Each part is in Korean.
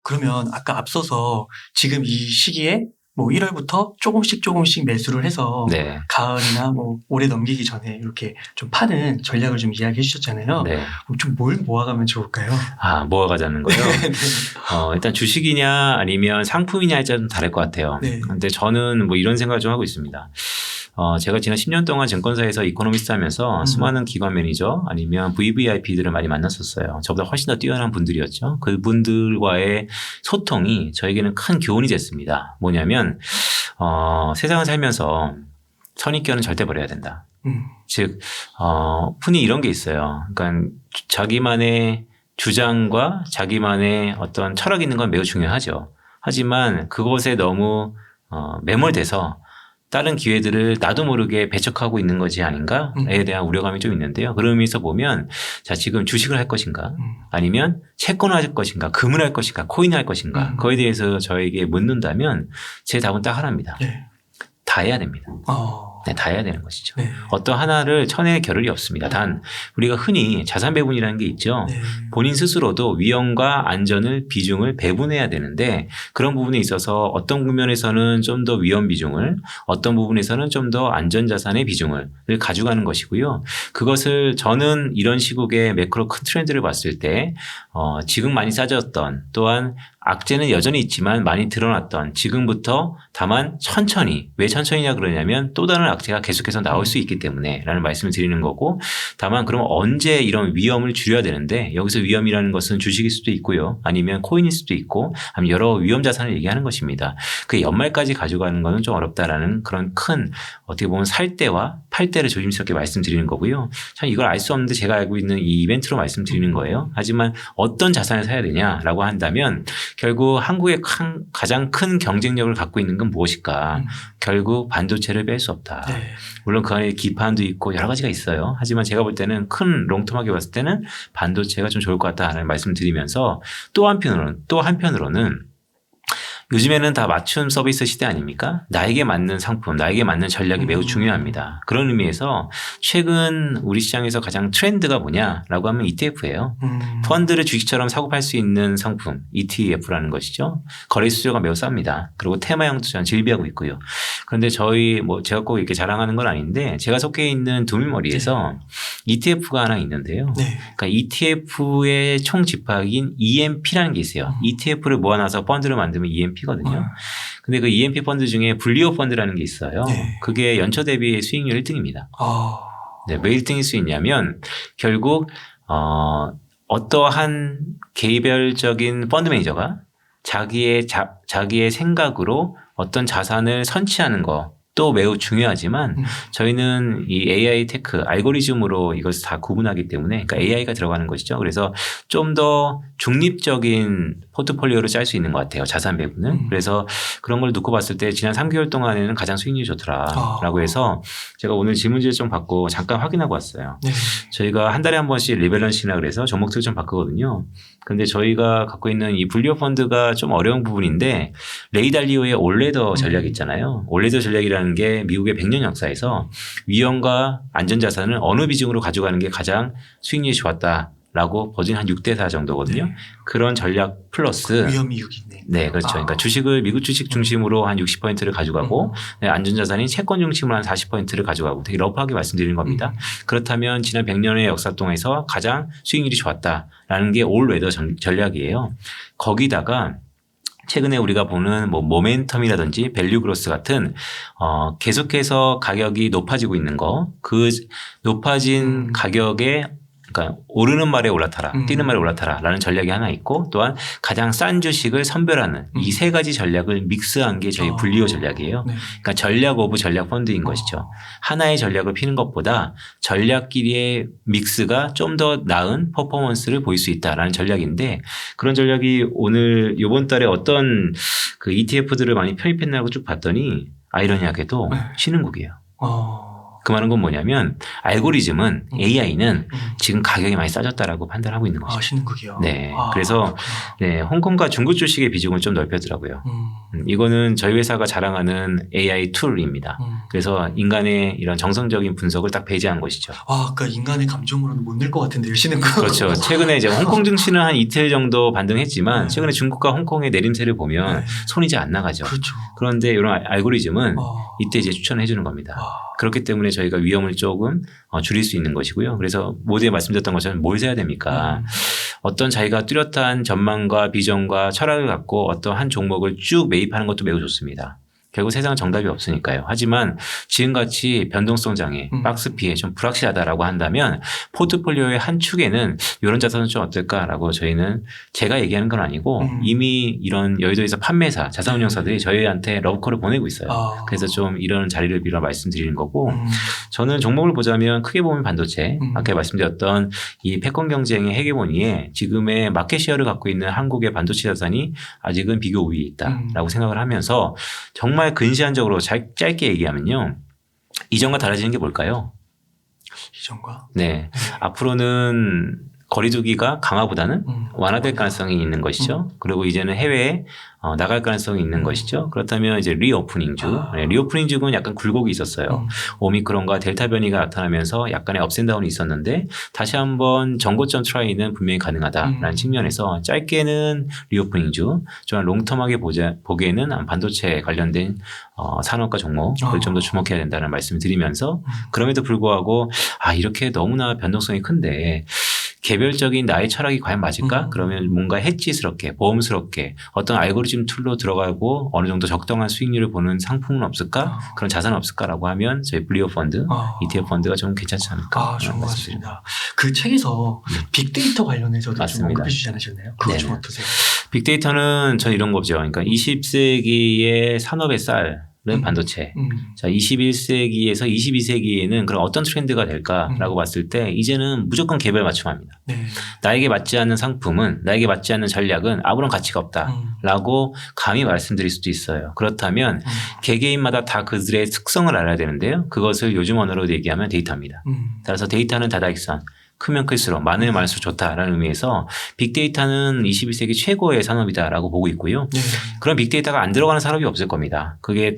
그러면 아까 앞서서 지금 이 시기에 뭐 1월부터 조금씩 매수를 해서 네. 가을이나 뭐 올해 넘기기 전에 이렇게 좀 파는 전략을 좀 이야기해 주셨잖아요. 네. 그럼 좀 뭘 모아가면 좋을까요? 모아가자는 거요? 일단 주식이냐 아니면 상품이냐에 좀 다를 것 같아요. 네. 근데 저는 뭐 이런 생각을 좀 하고 있습니다. 제가 지난 10년 동안 증권사에서 이코노미스트 하면서 수많은 기관 매니저 아니면 VVIP들을 많이 만났었어요. 저보다 훨씬 더 뛰어난 분들이었죠. 그분들과의 소통이 저에게는 큰 교훈이 됐습니다. 뭐냐면, 세상을 살면서 선입견은 절대 버려야 된다. 즉, 흔히 이런 게 있어요. 그러니까 자기만의 주장과 자기만의 어떤 철학이 있는 건 매우 중요하죠. 하지만 그것에 너무 매몰돼서 다른 기회들을 나도 모르게 배척하고 있는 것이 아닌가에 대한 우려감이 좀 있는데요. 그런 의미에서 보면 자 지금 주식을 할 것인가 아니면 채권을 할 것인가 금을 할 것인가 코인을 할 것인가 그거에 대해서 저에게 묻는다면 제 답은 딱 하나입니다. 네. 다 해야 됩니다. 네, 다 해야 되는 것이죠. 네. 어떤 하나를 쳐낼 겨를이 없습니다. 단 우리가 흔히 자산 배분이라는 게 있죠. 네. 본인 스스로도 위험과 안전을 비중을 배분해야 되는데 그런 부분에 있어서 어떤 국면에서는 좀 더 위험 비중을 어떤 부분에서는 좀 더 안전자산의 비중을 가져가는 것이고요. 그것을 저는 이런 시국의 매크로 큰 트렌드를 봤을 때 지금 많이 싸졌던 또한 악재는 여전히 있지만 많이 드러났던 지금부터 다만 천천히 왜 천천히냐 그러냐면 또 다른 악재가 계속해서 나올 수 있기 때문에 라는 말씀을 드리는 거고 다만 그럼 언제 이런 위험을 줄여야 되는데 여기서 위험이라는 것은 주식일 수도 있고요. 아니면 코인일 수도 있고 아니면 여러 위험 자산을 얘기하는 것입니다. 그 연말까지 가져가는 것은 좀 어렵다라는 그런 큰 어떻게 보면 살 때와 팔 때를 조심스럽게 말씀드리는 거고요. 참 이걸 알 수 없는데 제가 알고 있는 이 이벤트로 말씀드리는 거예요. 하지만 어떤 자산을 사야 되냐라고 한다면 결국 한국의 가장 큰 경쟁력을 갖고 있는 건 무엇일까? 결국 반도체를 뺄 수 없다. 네. 물론 그 안에 기판도 있고 여러 가지가 있어요. 하지만 제가 볼 때는 큰 롱텀하게 봤을 때는 반도체가 좀 좋을 것 같다는 말씀을 드리면서 또 한편으로는 요즘에는 다 맞춤 서비스 시대 아닙니까? 나에게 맞는 상품, 나에게 맞는 전략이 매우 중요합니다. 그런 의미에서 최근 우리 시장에서 가장 트렌드가 뭐냐라고 하면 ETF예요. 펀드를 주식처럼 사고 팔 수 있는 상품, ETF라는 것이죠. 거래 수수료가 매우 쌉니다. 그리고 테마형도 전 즐비하고 있고요. 그런데 제가 꼭 이렇게 자랑하는 건 아닌데 제가 속해 있는 두물머리에서 ETF가 하나 있는데요. 네. 그러니까 ETF의 총 집합인 EMP라는 게 있어요. ETF를 모아놔서 펀드를 만들면 EMP거든요. 근데 그 EMP 펀드 중에 불리오 펀드라는 게 있어요. 네. 그게 연초 대비 수익률 1등입니다. 네, 왜 1등일 수 있냐면 결국 어떠한 개별적인 펀드 매니저가 자기의 생각으로 어떤 자산을 선취하는 것도 매우 중요하지만 저희는 이 AI 테크 알고리즘으로 이것을 다 구분하기 때문에 그러니까 AI가 들어가는 것이죠. 그래서 좀 더 중립적인 포트폴리오를 짤 수 있는 것 같아요. 자산 배분은. 그래서 그런 걸 놓고 봤을 때 지난 3개월 동안에는 가장 수익률이 좋더라라고 해서 제가 오늘 질문지를 좀 받고 잠깐 확인하고 왔어요. 네. 저희가 한 달에 한 번씩 리밸런싱이라고 그래서 종목들 좀 바꾸거든요. 그런데 저희가 갖고 있는 이 불리오 펀드가 좀 어려운 부분인데 레이 달리오의 올레더 전략이 있잖아요. 올레더 전략이라는 게 미국의 100년 역사에서 위험과 안전자산을 어느 비중으로 가져가는 게 가장 수익률이 좋았다라고 버진 한 6대4 정도거든요. 네. 그런 전략 플러스 위험이 6이네. 네, 그렇죠. 그러니까 주식을 미국 주식 중심으로 한 60%를 가져가고 네, 안전자산인 채권 중심으로 한 40%를 가져가고 되게 러프하게 말씀드리는 겁니다. 그렇다면 지난 100년의 역사 동안에서 가장 수익률이 좋았다라는 게 올웨더 전략이에요. 거기다가 최근에 우리가 보는 모멘텀이라든지 밸류 그로스 같은 계속해서 가격이 높아지고 있는 거, 그 높아진 가격에 그러니까 오르는 말에 올라타라, 뛰는 말에 올라타라라는 전략이 하나 있고 또한 가장 싼 주식을 선별하는 이 세 가지 전략을 믹스한 게 저희 불리오 전략이에요. 네. 그러니까 전략 오브 전략 펀드인 것이죠. 하나의 전략을 피는 것보다 전략끼리의 믹스가 좀 더 나은 퍼포먼스를 보일 수 있다라는 전략인데 그런 전략이 오늘 이번 달에 어떤 그 ETF들을 많이 편입했나고 쭉 봤더니 아이러니하게도 신흥국이에요. 그 말은 건 뭐냐면 알고리즘은 AI는 음. 지금 가격이 많이 싸졌다라고 판단하고 있는 거죠. 신흥국이요. 네. 그래서 네, 홍콩과 중국 주식의 비중을 좀 넓혔더라고요. 이거는 저희 회사가 자랑하는 AI 툴입니다. 그래서 인간의 이런 정성적인 분석을 딱 배제한 것이죠. 그러니까 인간의 감정으로는 못 낼 것 같은데요, 신흥국. 그렇죠. 최근에 이제 홍콩 증시는 한 이틀 정도 반등했지만 네. 최근에 중국과 홍콩의 내림세를 보면 네. 손이 잘 안 나가죠. 그렇죠. 그런데 이런 알고리즘은 아. 이때 이제 추천해 주는 겁니다. 아. 그렇기 때문에 저희가 위험을 조금 줄일 수 있는 것이고요. 그래서 모두에 말씀드렸던 것처럼 뭘 사야 됩니까? 어떤 자기가 뚜렷한 전망과 비전과 철학을 갖고 어떤 한 종목을 쭉 매입하는 것도 매우 좋습니다. 결국 세상은 정답이 없으니까요. 하지만 지금같이 변동성 장애, 박스 피해 좀 불확실하다라고 한다면 포트폴리오의 한 축에는 이런 자산은 좀 어떨까라고 저희는 제가 얘기하는 건 아니고 이미 이런 여의도에서 판매사, 자산운용사들이 저희한테 러브콜을 보내고 있어요. 그래서 좀 이런 자리를 빌어 말씀드리는 거고 저는 종목을 보자면 크게 보면 반도체, 아까 말씀드렸던 이 패권 경쟁의 헤게모니에 지금의 마켓 시어를 갖고 있는 한국의 반도체 자산이 아직은 비교 우위에 있다라고 생각을 하면서 정말 근시안적으로 짧게 얘기하면요. 이전과 달라지는 게 뭘까요? 이전과? 네. 앞으로는 거리두기가 강화보다는 완화될 가능성이 있는 것이죠. 그리고 이제는 해외에 나갈 가능성이 있는 것이죠. 그렇다면 이제 리오프닝주. 네, 리오프닝주는 약간 굴곡이 있었어요. 오미크론과 델타 변이가 나타나면서 약간의 업앤다운이 있었는데 다시 한번 정고점 트라이는 분명히 가능하다라는 측면에서 짧게는 리오프닝주, 좀 롱텀하게 보기에는 반도체 관련된 산업과 종목을 좀 더 주목해야 된다는 말씀을 드리면서 그럼에도 불구하고 이렇게 너무나 변동성이 큰데 개별적인 나의 철학이 과연 맞을까? 그러면 뭔가 해치스럽게 보험스럽게 어떤 알고리즘 툴로 들어가고 어느 정도 적당한 수익률을 보는 상품은 없을까? 그런 자산은 없을까라고 하면 저희 블리오 펀드, ETF 펀드가 좀 괜찮지 않을까? 좋은 것 같습니다. 그 책에서 빅데이터 관련해서도 좀 언급해 주지 않으셨나요? 그거 좀 어떠세요? 빅데이터는 전 이런 거죠. 그러니까 20세기의 산업의 쌀 반도체. 자, 21세기에서 22세기에는 그럼 어떤 트렌드가 될까라고 봤을 때 이제는 무조건 개별 맞춤합니다. 네. 나에게 맞지 않는 상품은 나에게 맞지 않는 전략은 아무런 가치가 없다라고 감히 말씀드릴 수도 있어요. 그렇다면 개개인마다 다 그들의 특성을 알아야 되는데요. 그것을 요즘 언어로 얘기하면 데이터입니다. 따라서 데이터는 다다익선. 크면 클수록 많으면 많을수록 좋다라는 의미에서 빅데이터는 21세기 최고의 산업이다라고 보고 있고요. 네. 그런 빅데이터가 안 들어가는 산업이 없을 겁니다. 그게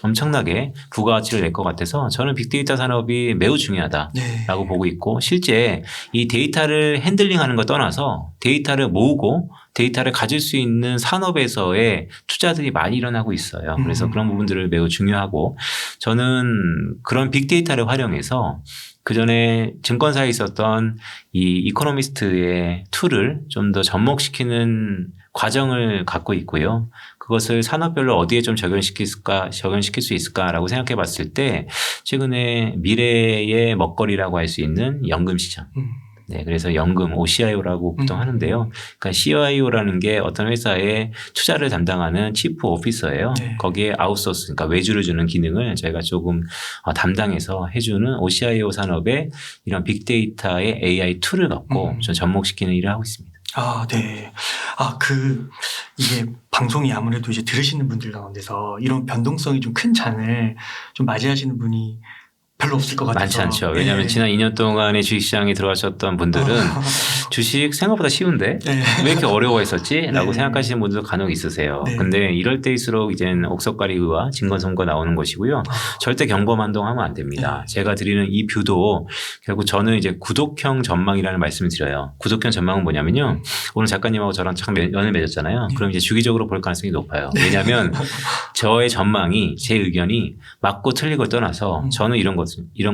엄청나게 부가가치를 낼 것 같아서 저는 빅데이터 산업이 매우 중요하다라고 보고 있고 실제 이 데이터를 핸들링하는 걸 떠나서 데이터를 모으고 데이터를 가질 수 있는 산업에서의 투자들이 많이 일어나고 있어요. 그래서 그런 부분들을 매우 중요하고 저는 그런 빅데이터를 활용해서 그 전에 증권사에 있었던 이 이코노미스트의 툴을 좀 더 접목시키는 과정을 갖고 있고요. 그것을 산업별로 어디에 좀 적용시킬 수 있을까라고 생각해 봤을 때 최근에 미래의 먹거리라고 할 수 있는 연금 시장. 네, 그래서 연금 OCIO라고 보통 하는데요. 그러니까 CIO라는 게 어떤 회사의 투자를 담당하는 치프 오피서예요. 네. 거기에 거기에 아웃소스, 그러니까 외주를 주는 기능을 저희가 조금 담당해서 해주는 OCIO 산업의 이런 빅데이터의 AI 툴을 갖고 좀 접목시키는 일을 하고 있습니다. 네. 이게 방송이 아무래도 이제 들으시는 분들 가운데서 이런 변동성이 좀 큰 장을 좀 맞이하시는 분이 별로 없을 것 같아서. 많지 않죠. 왜냐하면 지난 2년 동안에 주식시장에 들어가셨던 분들은 주식 생각보다 쉬운데 왜 이렇게 어려워했었지? 라고 생각하시는 분들도 간혹 있으세요. 근데 이럴 때일수록 이제는 옥석가리의와 진건성과 나오는 것이고요. 절대 경거만동하면 안 됩니다. 제가 드리는 이 뷰도 결국 저는 이제 구독형 전망이라는 말씀을 드려요. 구독형 전망은 뭐냐면요. 오늘 작가님하고 저랑 참 연을 맺었잖아요. 그럼 이제 주기적으로 볼 가능성이 높아요. 왜냐하면 저의 전망이 제 의견이 맞고 틀린 걸 떠나서 저는 이런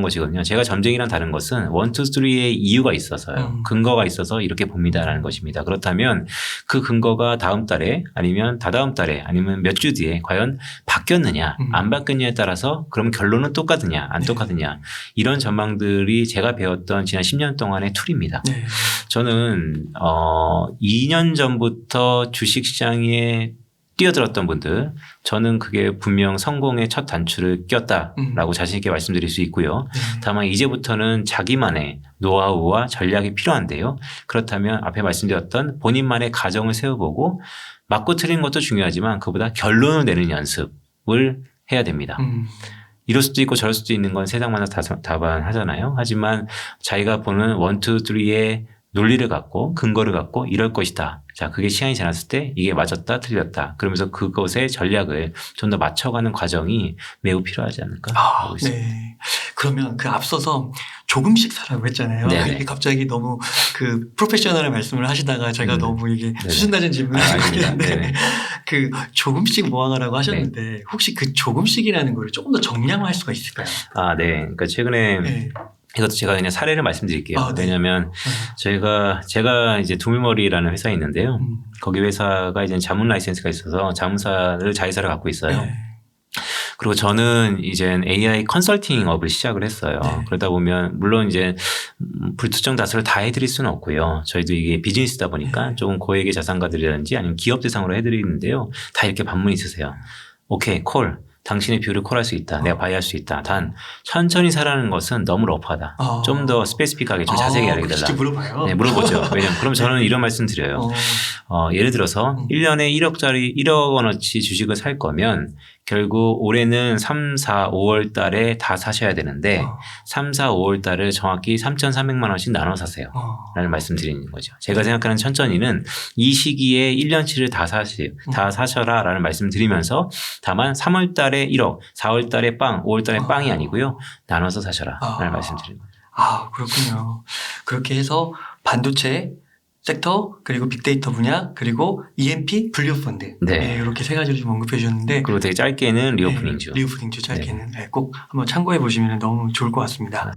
것이거든요. 제가 점쟁이랑 다른 것은 1, 2, 3의 이유가 있어서요. 근거가 있어서 이렇게 봅니다라는 것입니다. 그렇다면 그 근거가 다음 달에 아니면 다다음 달에 아니면 몇 주 뒤에 과연 바뀌었느냐 안 바뀌었느냐에 따라서 그럼 결론은 똑같으냐 안 똑같으냐 이런 전망들이 제가 배웠던 지난 10년 동안의 툴입니다. 저는 2년 전부터 주식시장에 뛰어들었던 분들 저는 그게 분명 성공의 첫 단추를 꼈다라고 자신 있게 말씀드릴 수 있고요. 다만 이제부터는 자기만의 노하우와 전략이 필요한데요. 그렇다면 앞에 말씀드렸던 본인만의 가정을 세워보고 맞고 틀린 것도 중요하지만 그보다 결론을 내는 연습을 해야 됩니다. 이럴 수도 있고 저럴 수도 있는 건 세상마다 다반하잖아요. 하지만 자기가 보는 1, 2, 3의 논리를 갖고 근거를 갖고 이럴 것이다. 자, 그게 시간이 지났을 때 이게 맞았다 틀렸다. 그러면서 그것의 전략을 좀 더 맞춰가는 과정이 매우 필요하지 않을까 하고 있습니다. 네. 그러면 그 앞서서 조금씩 사라고 했잖아요. 네네. 이게 갑자기 너무 그 프로페셔널한 말씀을 하시다가 제가 너무 이게 네네. 수준 낮은 질문을 아닙니다. 하셨는데 네네. 그 조금씩 모아가라고 하셨는데 혹시 그 조금씩이라는 걸 조금 더 정량화할 수가 있을까요? 아, 네. 그러니까 최근에 네. 이것도 제가 그냥 사례를 말씀드릴게요. 아, 네. 왜냐하면 제가 이제 두물머리라는 회사에 있는데요. 음. 거기 회사가 이제 자문 라이센스가 있어서 자문사를 자회사를 갖고 있어요. 네. 그리고 저는 이제 AI 컨설팅업을 시작을 했어요. 네. 그러다 보면 물론 이제 불특정 다수를 다 해드릴 수는 없고요. 저희도 이게 비즈니스다 보니까 네. 조금 고액의 자산가들이라든지 아니면 기업 대상으로 해드리는데요. 다 이렇게 반문이 있으세요. 오케이, 콜. 당신의 뷰를 콜할 수 있다. 내가 바이할 수 있다. 단 천천히 사라는 것은 너무 러프하다. 좀 더 스페시픽하게 좀 자세하게 알려달라. 진짜 물어봐요. 네, 물어보죠. 왜냐면 그럼 저는 이런 말씀 드려요. 예를 들어서 1년에 1억 원어치 주식을 살 거면 결국 올해는 3, 4, 5월 달에 다 사셔야 되는데 3, 4, 5월 달을 정확히 3,300만 원씩 나눠 사세요. 라는 말씀 드리는 거죠. 제가 생각하는 천천히는 이 시기에 1년치를 다 사셔라 라는 말씀 드리면서 다만 3월 달에 1억, 4월 달에 빵, 5월 달에 빵이 아니고요. 나눠서 사셔라 라는 말씀 드리는 거죠. 아, 그렇군요. 그렇게 해서 반도체 섹터, 그리고 빅데이터 분야, 그리고 EMP 분류 펀드. 네. 네, 이렇게 세 가지를 좀 언급해 주셨는데. 그리고 되게 짧게는 리오프닝주. 리오프닝주 짧게는. 네, 꼭 한번 참고해 보시면 너무 좋을 것 같습니다.